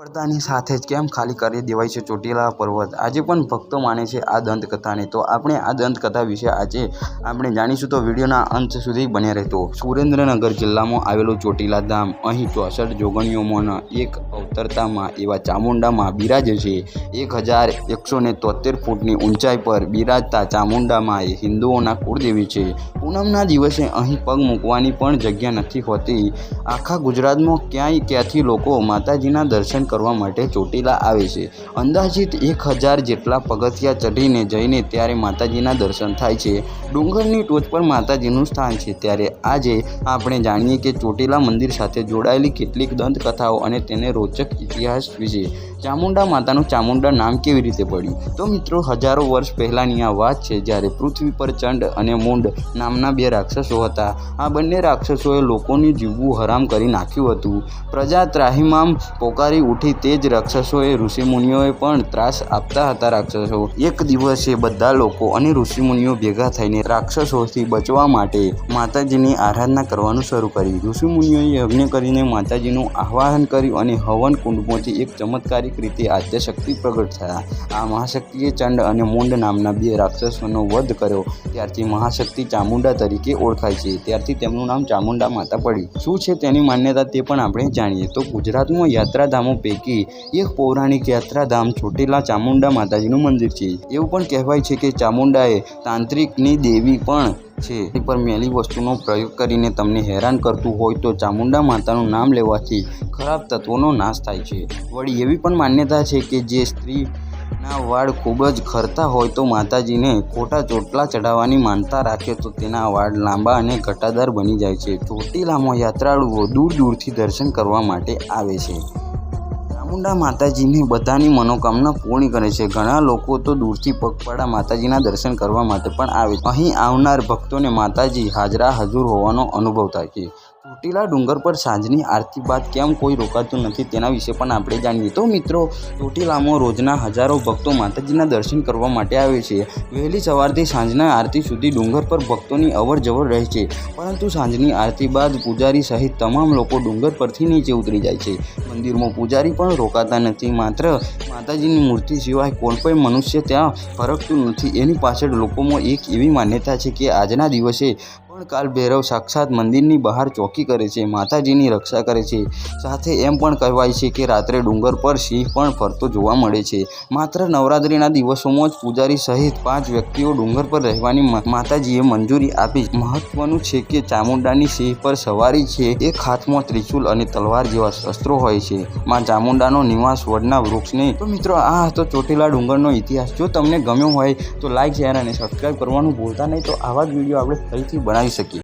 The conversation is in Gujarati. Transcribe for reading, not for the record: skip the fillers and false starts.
પડતાની સાથે જ કેમ ખાલી કરી દેવાય છે ચોટીલા પર્વત? આજે પણ ભક્તો માને છે આ દંતકથાને. તો આપણે આ દંતકથા વિશે આજે આપણે જાણીશું, તો વિડીયોના અંત સુધી બન્યા રહેતો. સુરેન્દ્રનગર જિલ્લામાં આવેલું ચોટીલા ધામ, અહીં 64 જોગણીઓમાંના એક અવતરતામાં એવા ચામુંડામાં બિરાજે છે. 1173 ફૂટની ઊંચાઈ પર બિરાજતા ચામુંડામાં એ હિન્દુઓના કુળદેવી છે. પૂનમના દિવસે અહીં પગ મૂકવાની પણ જગ્યા નથી હોતી. આખા ગુજરાતમાં ક્યાંથી લોકો માતાજીના દર્શન કરવા માટે ચોટીલા આવે છે. અંદાજિત 1000 જેટલા પગથિયા ચઢીને જઈને ત્યારે માતાજીના દર્શન થાય છે. ડુંગરની ટોચ પર માતાજીનું સ્થાન છે. ત્યારે આજે આપણે જાણીએ કે ચોટીલા મંદિર સાથે જોડાયેલી કેટલીક દંતકથાઓ અને તેને રોચક ઇતિહાસ વિશે. ચામુંડા માતાનું ચામુંડા નામ કેવી રીતે પડ્યું? તો મિત્રો, હજારો વર્ષ પહેલાંની આ વાત છે, જ્યારે પૃથ્વી પર ચંડ અને મુંડ નામના 2 રાક્ષસો હતા. આ બંને રાક્ષસોએ લોકોને જીવવું હરામ કરી નાખ્યું હતું. પ્રજા ત્રાહિમામ પોકારી ઉઠી. તે જ રાક્ષસોએ ઋષિમુનિઓએ પણ ત્રાસ આપતા હતા. રાક્ષસો એક દિવસે બધા લોકો અને ઋષિમુનિઓ ભેગા થઈને રાક્ષસોથી બચવા માટે માતાજીની આરાધના કરવાનું શરૂ કર્યું. ઋષિમુનિઓએ યજ્ઞ કરીને માતાજીનું આવાહન કર્યું અને હવન કુંડમાંથી એક ચમત્કારિક રીતે આદ્યશક્તિ પ્રગટ થયા. આ મહાશક્તિએ ચંડ અને મુંડ નામના 2 રાક્ષસોનો વધ કર્યો. ત્યારથી મહાશક્તિ ચામુંડા તરીકે ઓળખાય છે. ત્યારથી તેમનું નામ ચામુંડા માતા પડ્યું. શું છે તેની માન્યતા તે પણ આપણે જાણીએ. તો ગુજરાતમાં યાત્રાધામો પૈકી એક પૌરાણિક યાત્રાધામ ચોટીલા ચામુંડા માતાજીનું મંદિર છે. એવું પણ કહેવાય છે કે ચામુંડા એ તાંત્રિકની દેવી પણ છે. પર મેલી વસ્તુનો પ્રયોગ કરીને તમને હેરાન કરતું હોય તો ચામુંડા માતાનું નામ લેવાથી ખરાબ તત્વોનો નાશ થાય છે. વળી એવી પણ માન્યતા છે કે જે સ્ત્રીના વાળ ખૂબ જ ખરતા હોય તો માતાજીને ખોટા ચોટલા ચઢાવવાની માનતા રાખે તો તેના વાળ લાંબા અને ઘટાદાર બની જાય છે. ચોટીલામાં યાત્રાળુઓ દૂર દૂરથી દર્શન કરવા માટે આવે છે. ચામુંડા માતાજીને બધાની મનોકામના પૂર્ણ કરે છે. ઘણા લોકો તો દૂરથી પગપાળા માતાજીના દર્શન કરવા માટે પણ આવે છે. અહીં આવનાર ભક્તોને માતાજી હાજરા હજુર હોવાનો અનુભવ થાય છે. ચોટીલા ડુંગર પર સાંજની આરતી બાદ કેમ કોઈ રોકાતું નથી તેના વિશે પણ આપણે જાણીએ. તો મિત્રો, ચોટીલામાં રોજના હજારો ભક્તો માતાજીના દર્શન કરવા માટે આવે છે. વહેલી સવારથી સાંજના આરતી સુધી ડુંગર પર ભક્તોની અવર જવર રહે છે. પરંતુ સાંજની આરતી બાદ પૂજારી સહિત તમામ લોકો ડુંગર પરથી નીચે ઉતરી જાય છે. મંદિરમાં પૂજારી પણ રોકાતા નથી. માત્ર માતાજીની મૂર્તિ સિવાય કોઈ પણ મનુષ્ય ત્યાં ફરકતું નથી. એની પાછળ લોકોમાં એક એવી માન્યતા છે કે આજના દિવસે પણ કાલ ભૈરવ સાક્ષાત મંદિરની બહાર ચોકી કરે છે, માતાજીની રક્ષા કરે છે. સાથે એમ પણ કહેવાય છે કે રાત્રે ડુંગર પર સિંહ પણ ફરતો જોવા મળે છે. માત્ર નવરાત્રિના દિવસોમાં જ પૂજારી સહિત 5 વ્યક્તિઓ ડુંગર પર રહેવાની માતાજીએ મંજૂરી આપી. મહત્વનું છે કે ચામુંડાની સિંહ પર સવારી છે. એક હાથમાં ત્રિશુલ અને તલવાર જેવા શસ્ત્રો હોય છે. માં ચામુંડાનો નિવાસ વડના વૃક્ષને. તો મિત્રો, આ હતો ચોટીલા ડુંગરનો ઇતિહાસ. જો તમને ગમ્યો હોય તો લાઈક, શેર અને સબસ્ક્રાઈબ કરવાનું ભૂલતા નહીં. તો આવા જ વિડીયો આપણે ફરીથી બનાવી શકીએ.